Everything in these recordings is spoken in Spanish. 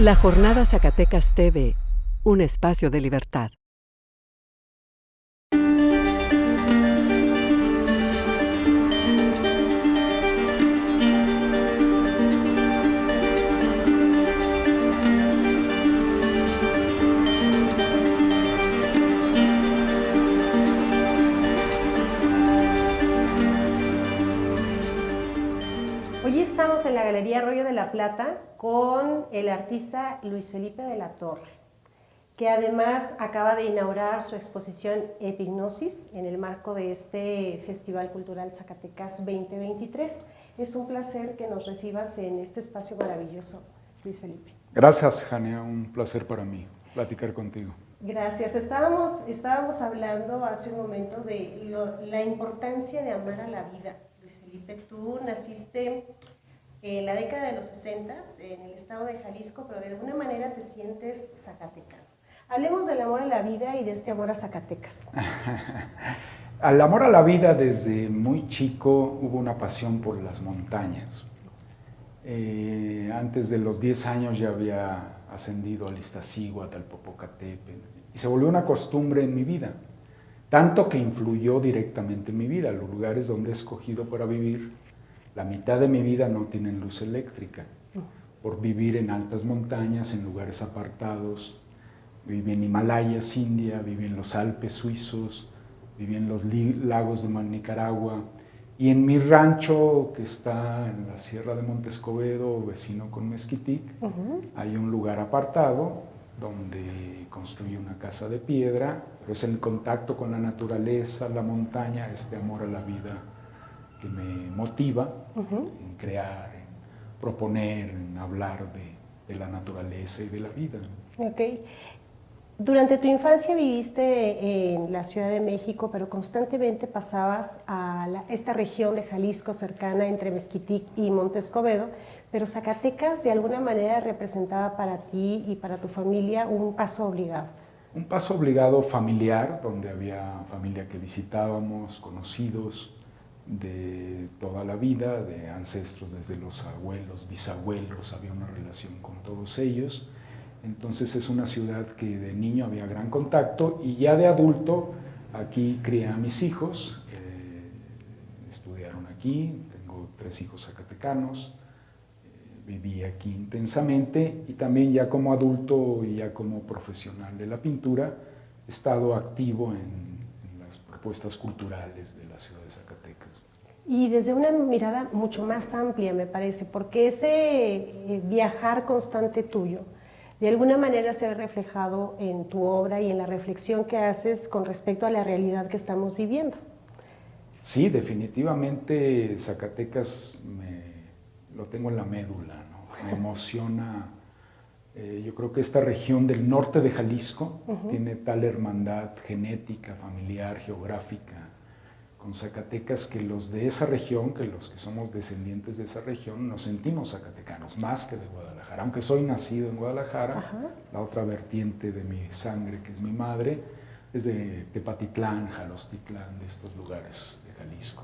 La Jornada Zacatecas TV, un espacio de libertad. Hoy estamos en la Galería Arroyo de la Plata con el artista Luis Felipe de la Torre, que además acaba de inaugurar su exposición Epignosis en el marco de este Festival Cultural Zacatecas 2023. Es un placer que nos recibas en este espacio maravilloso, Luis Felipe. Gracias, Jania, un placer para mí platicar contigo. Gracias. Estábamos hablando hace un momento de la importancia de amar a la vida. Luis Felipe, tú naciste en la década de los 60 en el estado de Jalisco, pero de alguna manera te sientes zacatecano. Hablemos del amor a la vida y de este amor a Zacatecas. Al amor a la vida, desde muy chico hubo una pasión por las montañas. Antes de los 10 años ya había ascendido al Iztaccíhuatl, al Popocatépetl, y se volvió una costumbre en mi vida, tanto que influyó directamente en mi vida. Los lugares donde he escogido para vivir, la mitad de mi vida no tienen luz eléctrica, por vivir en altas montañas, en lugares apartados. Viví en Himalayas, India, viví en los Alpes suizos, viví en los lagos de Nicaragua, y en mi rancho, que está en la Sierra de Monte Escobedo, vecino con Mezquitic, hay un lugar apartado donde construí una casa de piedra, pero es el contacto con la naturaleza, la montaña, este amor a la vida que me motiva en crear, en proponer, en hablar de la naturaleza y de la vida. Ok. Durante tu infancia viviste en la Ciudad de México, pero constantemente pasabas a esta región de Jalisco cercana entre Mezquitic y Monte Escobedo, pero Zacatecas de alguna manera representaba para ti y para tu familia un paso obligado. Un paso obligado familiar, donde había familia que visitábamos, conocidos de toda la vida, de ancestros desde los abuelos, bisabuelos, había una relación con todos ellos. Entonces es una ciudad que de niño había gran contacto, y ya de adulto aquí crié a mis hijos, estudiaron aquí, tengo 3 hijos zacatecanos, viví aquí intensamente, y también ya como adulto y ya como profesional de la pintura he estado activo en las propuestas culturales de la ciudad de Zacatecas. Y desde una mirada mucho más amplia, me parece, porque ese viajar constante tuyo de alguna manera se ve reflejado en tu obra y en la reflexión que haces con respecto a la realidad que estamos viviendo. Sí, definitivamente Zacatecas lo tengo en la médula, ¿no? Me emociona. Yo creo que esta región del norte de Jalisco tiene tal hermandad genética, familiar, geográfica con Zacatecas, que los de esa región, que los que somos descendientes de esa región, nos sentimos zacatecanos, más que de Guadalajara. Aunque soy nacido en Guadalajara, la otra vertiente de mi sangre, que es mi madre, es de Tepatitlán, Jalostitlán, de estos lugares de Jalisco,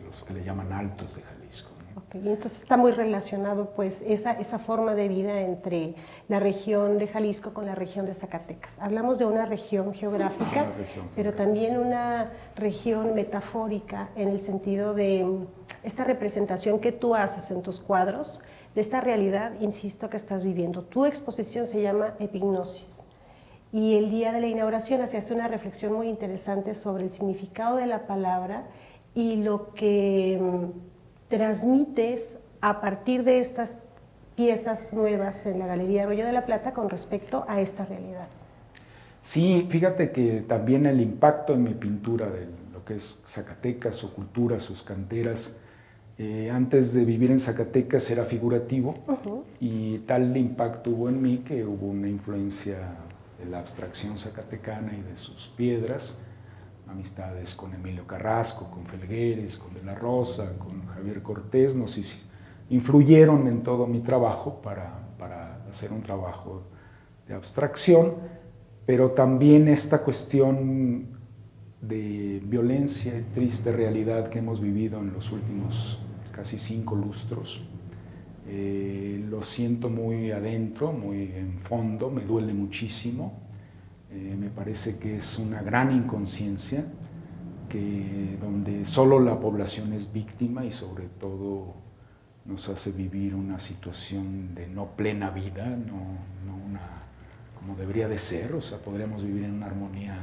los que le llaman Altos de Jalisco. Okay, entonces está muy relacionado pues esa forma de vida entre la región de Jalisco con la región de Zacatecas. Hablamos de una región geográfica, pero también una región metafórica en el sentido de esta representación que tú haces en tus cuadros de esta realidad, insisto, que estás viviendo. Tu exposición se llama Epignosis, y el día de la inauguración se hace una reflexión muy interesante sobre el significado de la palabra y lo que transmites a partir de estas piezas nuevas en la Galería Arroyo de la Plata con respecto a esta realidad. Sí, fíjate que también el impacto en mi pintura de lo que es Zacatecas, su cultura, sus canteras, antes de vivir en Zacatecas era figurativo, y tal impacto hubo en mí que hubo una influencia de la abstracción zacatecana y de sus piedras, amistades con Emilio Carrasco, con Felgueres, con De la Rosa, con Javier Cortés, nos influyeron en todo mi trabajo para hacer un trabajo de abstracción, pero también esta cuestión de violencia y triste realidad que hemos vivido en los últimos casi 5 lustros, Lo siento muy adentro, muy en fondo, me duele muchísimo. Me parece que es una gran inconsciencia, donde solo la población es víctima y sobre todo nos hace vivir una situación de no plena vida, no una como debería de ser, o sea, podríamos vivir en una armonía,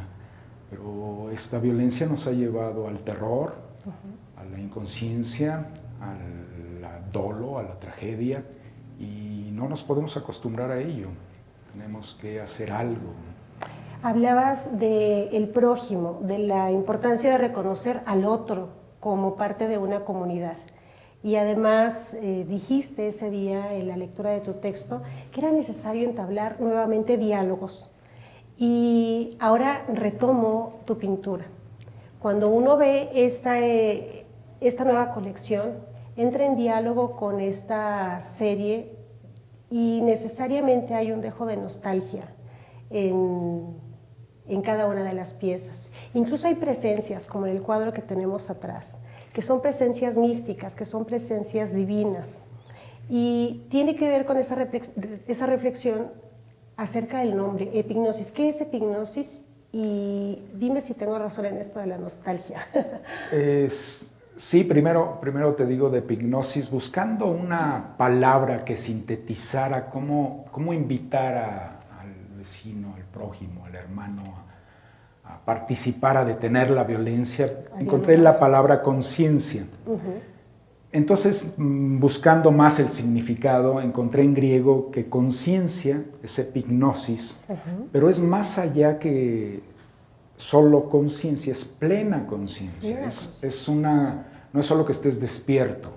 pero esta violencia nos ha llevado al terror, a la inconsciencia, al dolo, a la tragedia, y no nos podemos acostumbrar a ello, tenemos que hacer algo. Hablabas del prójimo, de la importancia de reconocer al otro como parte de una comunidad. Y además dijiste ese día en la lectura de tu texto que era necesario entablar nuevamente diálogos. Y ahora retomo tu pintura. Cuando uno ve esta nueva colección, entra en diálogo con esta serie y necesariamente hay un dejo de nostalgia en cada una de las piezas. Incluso hay presencias, como en el cuadro que tenemos atrás, que son presencias místicas, que son presencias divinas. Y tiene que ver con esa reflexión acerca del nombre, epignosis. ¿Qué es epignosis? Y dime si tengo razón en esto de la nostalgia. Sí, primero te digo de epignosis, buscando una palabra que sintetizara cómo invitar al vecino, al prójimo, al hermano a participar, a detener la violencia. Encontré la palabra conciencia. Entonces, buscando más el significado, encontré en griego que conciencia es epignosis, pero es más allá que solo conciencia, es plena conciencia. No es solo que estés despierto,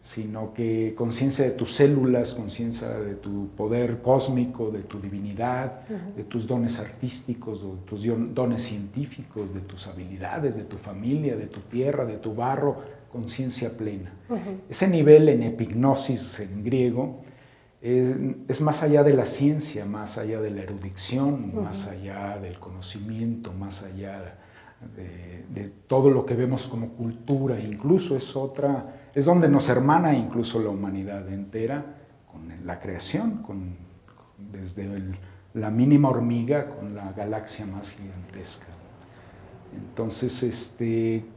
sino que conciencia de tus células, conciencia de tu poder cósmico, de tu divinidad, de tus dones artísticos, de tus dones científicos, de tus habilidades, de tu familia, de tu tierra, de tu barro, conciencia plena. Ese nivel en epignosis en griego es más allá de la ciencia, más allá de la erudición, más allá del conocimiento, más allá de todo lo que vemos como cultura, incluso es donde nos hermana incluso la humanidad entera con la creación, desde la mínima hormiga con la galaxia más gigantesca. Entonces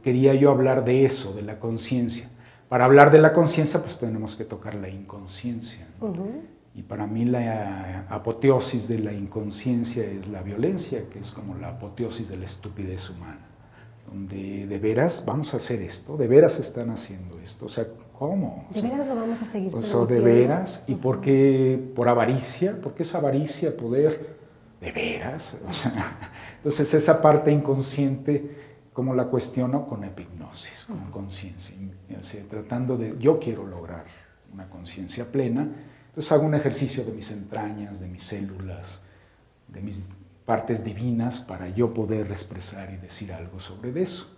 quería yo hablar de eso, de la conciencia. Para hablar de la conciencia pues tenemos que tocar la inconsciencia, ¿no? Y para mí la apoteosis de la inconsciencia es la violencia, que es como la apoteosis de la estupidez humana, donde de veras vamos a hacer esto, de veras están haciendo esto, o sea, ¿cómo? ¿De veras lo vamos a seguir? De veras, y por qué, por avaricia, porque es avaricia poder, de veras, o sea, entonces esa parte inconsciente, como la cuestiono con epignosis, con conciencia, tratando de, yo quiero lograr una conciencia plena. Entonces hago un ejercicio de mis entrañas, de mis células, de mis partes divinas para yo poder expresar y decir algo sobre eso.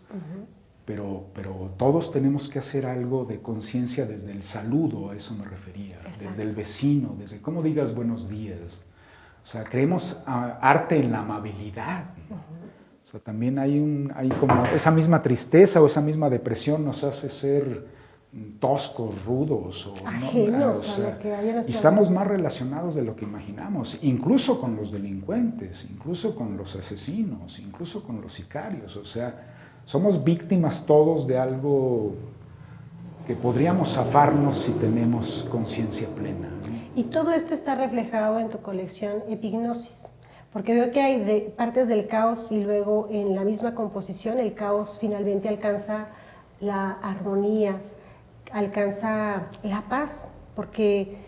Pero todos tenemos que hacer algo de conciencia desde el saludo, a eso me refería, desde el vecino, desde cómo digas buenos días. O sea, creemos arte en la amabilidad. O sea, también hay como esa misma tristeza o esa misma depresión nos hace ser toscos, rudos, ajenos a lo que hay en y estamos más relacionados de lo que imaginamos, incluso con los delincuentes, incluso con los asesinos, incluso con los sicarios. O sea, somos víctimas todos de algo que podríamos zafarnos si tenemos conciencia plena, ¿no? Y todo esto está reflejado en tu colección Epignosis, porque veo que hay partes del caos y luego en la misma composición el caos finalmente alcanza la armonía, alcanza la paz, porque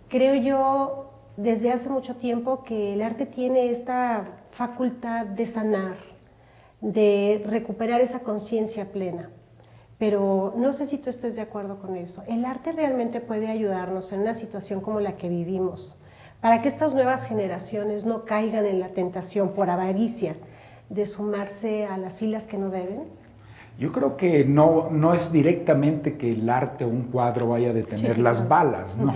creo yo desde hace mucho tiempo que el arte tiene esta facultad de sanar, de recuperar esa conciencia plena. Pero no sé si tú estés de acuerdo con eso. El arte realmente puede ayudarnos en una situación como la que vivimos, para que estas nuevas generaciones no caigan en la tentación por avaricia de sumarse a las filas que no deben. Yo creo que no es directamente que el arte o un cuadro vaya a detener las balas, ¿no?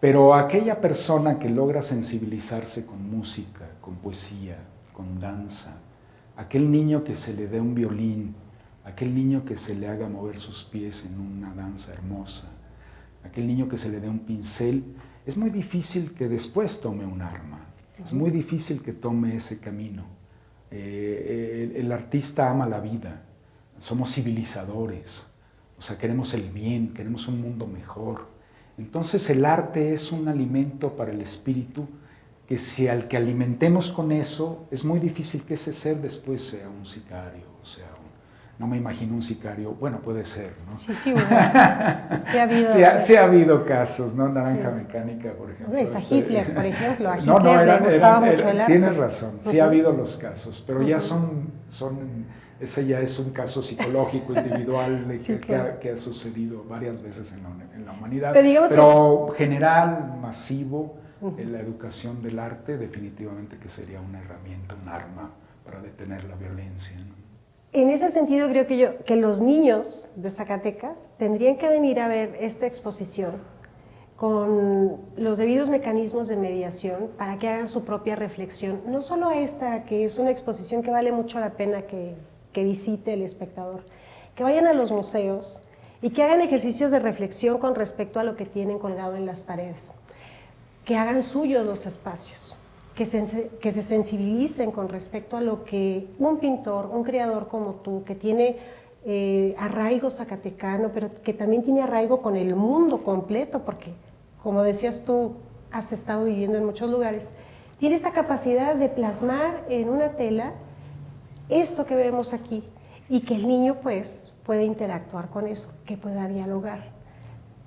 Pero aquella persona que logra sensibilizarse con música, con poesía, con danza, aquel niño que se le dé un violín, aquel niño que se le haga mover sus pies en una danza hermosa, aquel niño que se le dé un pincel, es muy difícil que después tome un arma, es muy difícil que tome ese camino. El artista ama la vida, somos civilizadores, o sea, queremos el bien, queremos un mundo mejor. Entonces el arte es un alimento para el espíritu que si al que alimentemos con eso, es muy difícil que ese ser después sea un sicario, o sea, no me imagino un sicario, bueno, puede ser, ¿no? Sí, sí, bueno, sí ha habido casos, ¿no? Naranja Mecánica, por ejemplo. Está Hitler, por ejemplo, a Hitler le gustaba mucho el arte. Tienes razón, sí ha habido los casos, pero ya ese ya es un caso psicológico, individual, que ha sucedido varias veces en la humanidad, pero general, masivo, en la educación del arte definitivamente que sería una herramienta, un arma para detener la violencia, ¿no? En ese sentido creo que los niños de Zacatecas tendrían que venir a ver esta exposición con los debidos mecanismos de mediación para que hagan su propia reflexión, no solo esta, que es una exposición que vale mucho la pena que visite el espectador, que vayan a los museos y que hagan ejercicios de reflexión con respecto a lo que tienen colgado en las paredes, que hagan suyos los espacios, que se sensibilicen con respecto a lo que un pintor, un creador como tú, que tiene arraigo zacatecano, pero que también tiene arraigo con el mundo completo, porque como decías tú, has estado viviendo en muchos lugares, tiene esta capacidad de plasmar en una tela esto que vemos aquí y que el niño pues puede interactuar con eso, que pueda dialogar.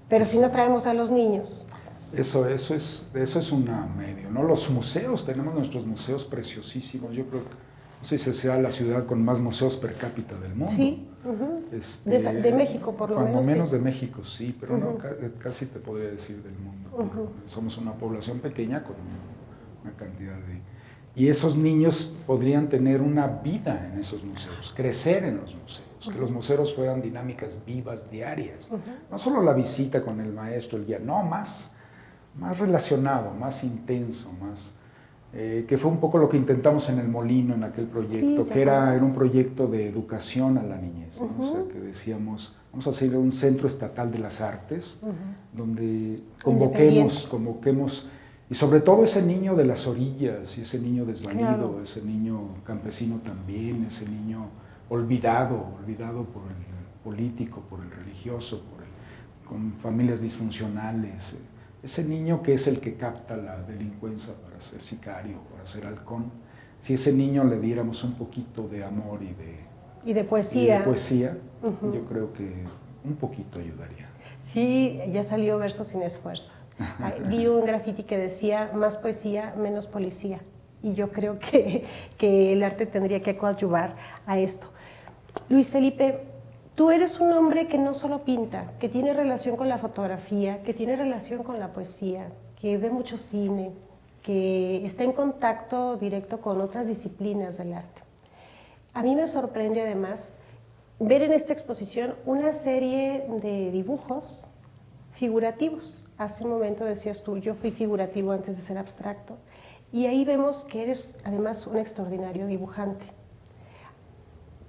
Pero si no traemos a los niños... Eso es un medio, ¿no? Los museos, tenemos nuestros museos preciosísimos, yo creo que, no sé si sea la ciudad con más museos per cápita del mundo. Sí, de México por lo menos. Cuando menos sí. de México, sí, pero no, casi te podría decir del mundo. Somos una población pequeña con una cantidad de... Y esos niños podrían tener una vida en esos museos, crecer en los museos, que los museos fueran dinámicas vivas, diarias. No solo la visita con el maestro, el guía, no, más relacionado, más intenso, que fue un poco lo que intentamos en el Molino, en aquel proyecto, que era un proyecto de educación a la niñez, ¿no? O sea, que decíamos, vamos a hacer un centro estatal de las artes, donde convoquemos, y sobre todo ese niño de las orillas, y ese niño desvalido, ese niño campesino también, ese niño olvidado por el político, por el religioso, con familias disfuncionales, ese niño que es el que capta la delincuencia para ser sicario, para ser halcón, si ese niño le diéramos un poquito de amor y de poesía, yo creo que un poquito ayudaría. Sí, ya salió Verso sin esfuerzo. Vi un graffiti que decía más poesía, menos policía, y yo creo que el arte tendría que coadyuvar a esto. Luis Felipe, tú eres un hombre que no solo pinta, que tiene relación con la fotografía, que tiene relación con la poesía, que ve mucho cine, que está en contacto directo con otras disciplinas del arte. A mí me sorprende además ver en esta exposición una serie de dibujos figurativos. Hace un momento decías tú, yo fui figurativo antes de ser abstracto, y ahí vemos que eres además un extraordinario dibujante.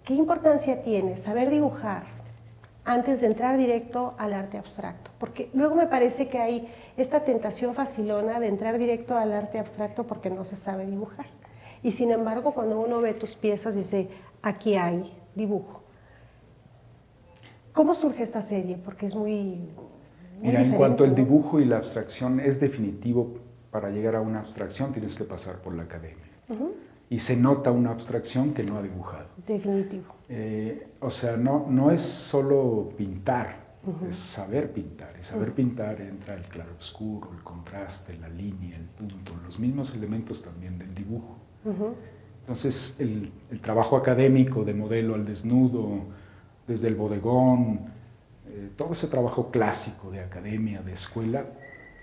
¿Qué importancia tiene saber dibujar antes de entrar directo al arte abstracto? Porque luego me parece que hay esta tentación facilona de entrar directo al arte abstracto porque no se sabe dibujar. Y sin embargo, cuando uno ve tus piezas, dice, aquí hay dibujo. ¿Cómo surge esta serie? Porque es muy Mira, diferente, en cuanto al ¿no? dibujo y la abstracción, es definitivo, para llegar a una abstracción tienes que pasar por la academia. Y se nota una abstracción que no ha dibujado. Definitivo. O sea, no es solo pintar, es saber pintar. Y saber pintar entra el claroscuro, el contraste, la línea, el punto, los mismos elementos también del dibujo. Entonces, el trabajo académico de modelo al desnudo, desde el bodegón, todo ese trabajo clásico de academia, de escuela,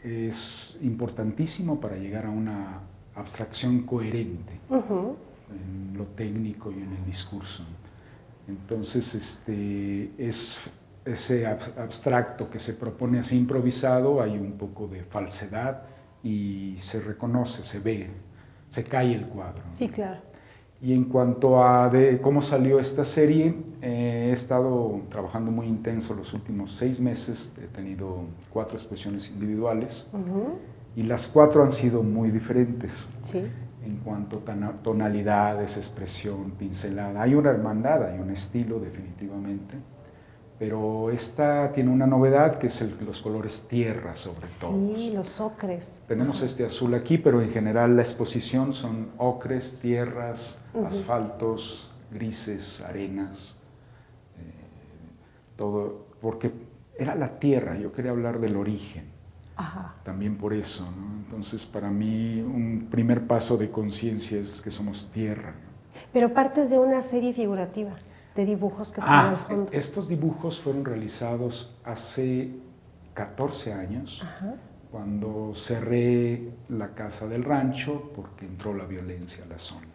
es importantísimo para llegar a una abstracción coherente en lo técnico y en el discurso. Entonces, es ese abstracto que se propone así improvisado, hay un poco de falsedad y se reconoce, se ve, se cae el cuadro, ¿no? Sí, claro. Y en cuanto a cómo salió esta serie, he estado trabajando muy intenso los últimos 6 meses. He tenido 4 exposiciones individuales y las 4 han sido muy diferentes. Sí. En cuanto a tonalidades, expresión, pincelada. Hay una hermandad, hay un estilo definitivamente, pero esta tiene una novedad que es los colores tierra sobre todo. Sí, los ocres. Tenemos este azul aquí, pero en general la exposición son ocres, tierras, asfaltos, grises, arenas, todo, porque era la tierra, yo quería hablar del origen. Ajá. También por eso, ¿no? Entonces, para mí, un primer paso de conciencia es que somos tierra. Pero partes de una serie figurativa de dibujos que están al fondo. Estos dibujos fueron realizados hace 14 años, cuando cerré la casa del rancho porque entró la violencia a la zona.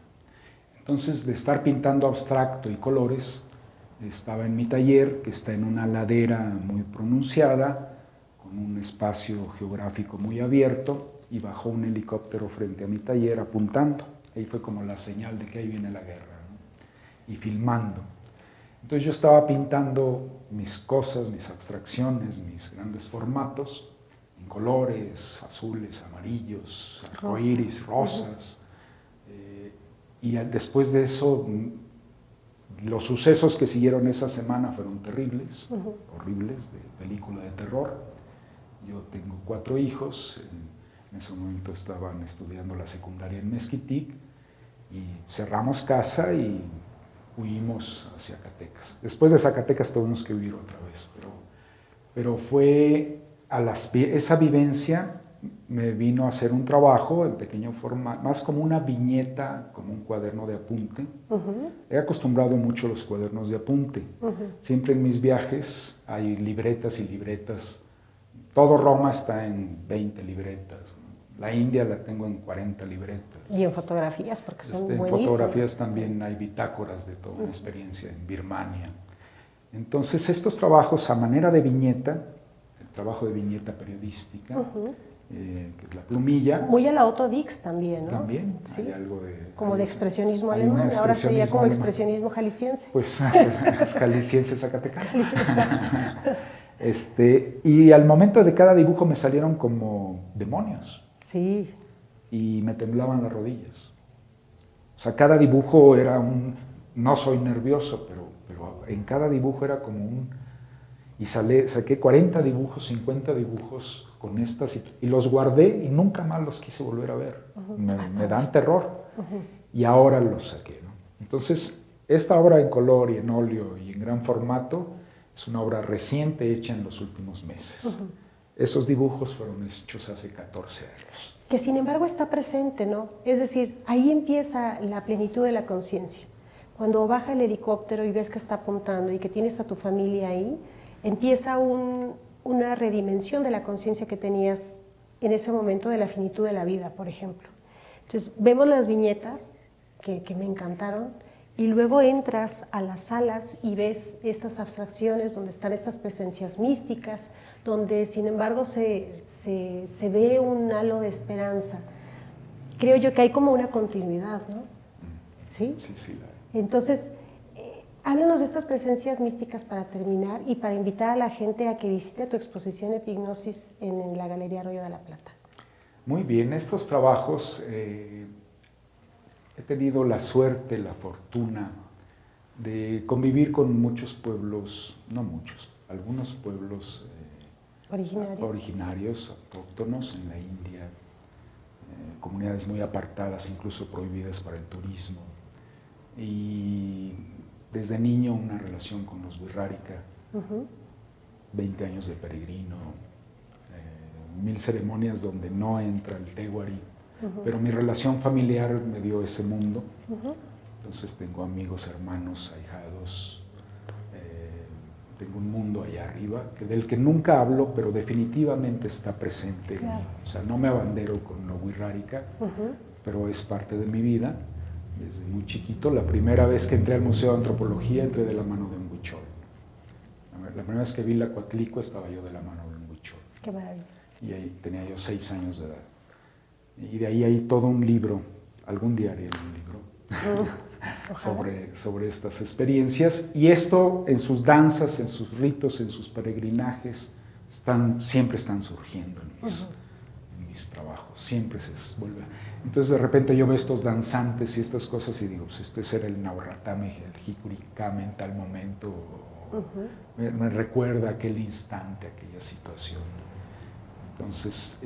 Entonces, de estar pintando abstracto y colores, estaba en mi taller, que está en una ladera muy pronunciada, con un espacio geográfico muy abierto, y bajó un helicóptero frente a mi taller apuntando. Ahí fue como la señal de que ahí viene la guerra, ¿no? Y filmando. Entonces yo estaba pintando mis cosas, mis abstracciones, mis grandes formatos, en colores azules, amarillos, arcoíris, rosas. Y después de eso, los sucesos que siguieron esa semana fueron terribles, horribles, de película de terror. Yo tengo 4 hijos, en ese momento estaban estudiando la secundaria en Mezquitic, y cerramos casa y huimos hacia Zacatecas. Después de Zacatecas tuvimos que huir otra vez, pero fue esa vivencia me vino a hacer un trabajo en pequeño forma, más como una viñeta, como un cuaderno de apunte. He acostumbrado mucho a los cuadernos de apunte. Siempre en mis viajes hay libretas y libretas. Todo Roma está en 20 libretas. La India la tengo en 40 libretas. Y en fotografías, porque son buenísimas. En fotografías también hay bitácoras de toda una experiencia en Birmania. Entonces, estos trabajos a manera de viñeta, el trabajo de viñeta periodística, que es la plumilla. Muy a la Otto Dix también, ¿no? También, ¿sí? Hay algo de... Como de expresionismo alemán, ahora sería como alemán. Expresionismo jalisciense. Pues es jalisciense zacatecano. Y al momento de cada dibujo me salieron como demonios. Sí. Y me temblaban las rodillas. O sea, cada dibujo era no soy nervioso, pero en cada dibujo era como y saqué 40 dibujos, 50 dibujos con estas, y los guardé y nunca más los quise volver a ver. Me dan terror. Y ahora los saqué, ¿no? Entonces, esta obra en color y en óleo y en gran formato es una obra reciente hecha en los últimos meses. Esos dibujos fueron hechos hace 14 años. Que sin embargo está presente, ¿no? Es decir, ahí empieza la plenitud de la conciencia. Cuando baja el helicóptero y ves que está apuntando y que tienes a tu familia ahí, empieza una redimensión de la conciencia que tenías en ese momento de la finitud de la vida, por ejemplo. Entonces, vemos las viñetas que me encantaron, y luego entras a las salas y ves estas abstracciones donde están estas presencias místicas, donde sin embargo se ve un halo de esperanza. Creo yo que hay como una continuidad, ¿no? ¿Sí? Sí, sí. Entonces, háblanos de estas presencias místicas para terminar y para invitar a la gente a que visite tu exposición Epignosis en la Galería Arroyo de la Plata. Muy bien, estos trabajos he tenido la suerte, la fortuna de convivir con muchos pueblos, no muchos, algunos pueblos originarios, autóctonos en la India, comunidades muy apartadas, incluso prohibidas para el turismo. Y desde niño una relación con los Wixárika, 20 años de peregrino, 1000 ceremonias donde no entra el Tewari, pero mi relación familiar me dio ese mundo. Entonces tengo amigos, hermanos, ahijados, tengo un mundo allá arriba, del que nunca hablo, pero definitivamente está presente en mí. O sea, no me abandero con lo Wixárika, pero es parte de mi vida. Desde muy chiquito, la primera vez que entré al Museo de Antropología, entré de la mano de un huichol. La primera vez que vi la Coatlicue estaba yo de la mano de un huichol. Qué maravilla. Y ahí tenía yo 6 años de edad. Y de ahí hay todo un libro, algún día haré un libro, sobre estas experiencias. Y esto en sus danzas, en sus ritos, en sus peregrinajes, siempre están surgiendo en mis trabajos, siempre se vuelve. Entonces de repente yo veo estos danzantes y estas cosas y digo, pues este será el Nauratame, el Hikurikame en tal momento, me recuerda aquel instante, aquella situación. Entonces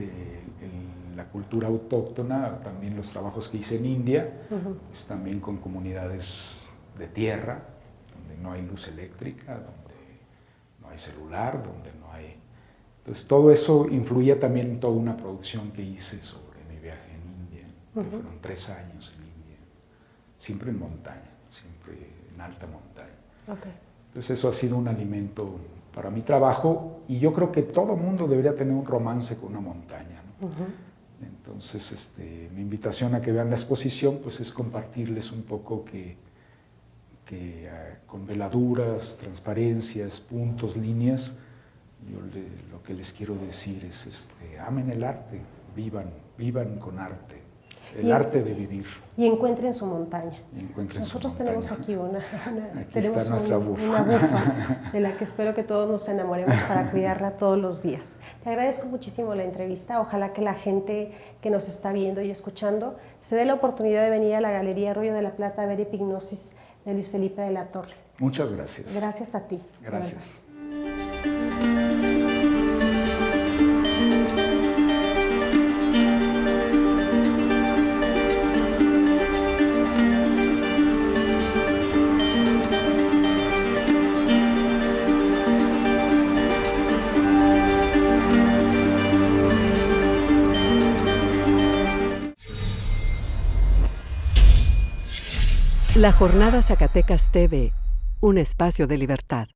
la cultura autóctona, también los trabajos que hice en India, pues también con comunidades de tierra, donde no hay luz eléctrica, donde no hay celular, donde no hay... Entonces todo eso influía también en toda una producción que hice sobre mi viaje en India, que fueron 3 años en India, siempre en montaña, siempre en alta montaña. Okay. Entonces eso ha sido un alimento para mi trabajo y yo creo que todo mundo debería tener un romance con una montaña, ¿no? Entonces mi invitación a que vean la exposición pues es compartirles un poco que con veladuras, transparencias, puntos, líneas, lo que les quiero decir es amen el arte, vivan con arte, el arte de vivir. Y encuentren su montaña. Nosotros tenemos aquí aquí está nuestra bufa. Una bufa de la que espero que todos nos enamoremos para cuidarla todos los días. Te agradezco muchísimo la entrevista. Ojalá que la gente que nos está viendo y escuchando se dé la oportunidad de venir a la Galería Arroyo de la Plata a ver Epignosis de Luis Felipe de la Torre. Muchas gracias. Gracias a ti. Gracias. La Jornada Zacatecas TV, un espacio de libertad.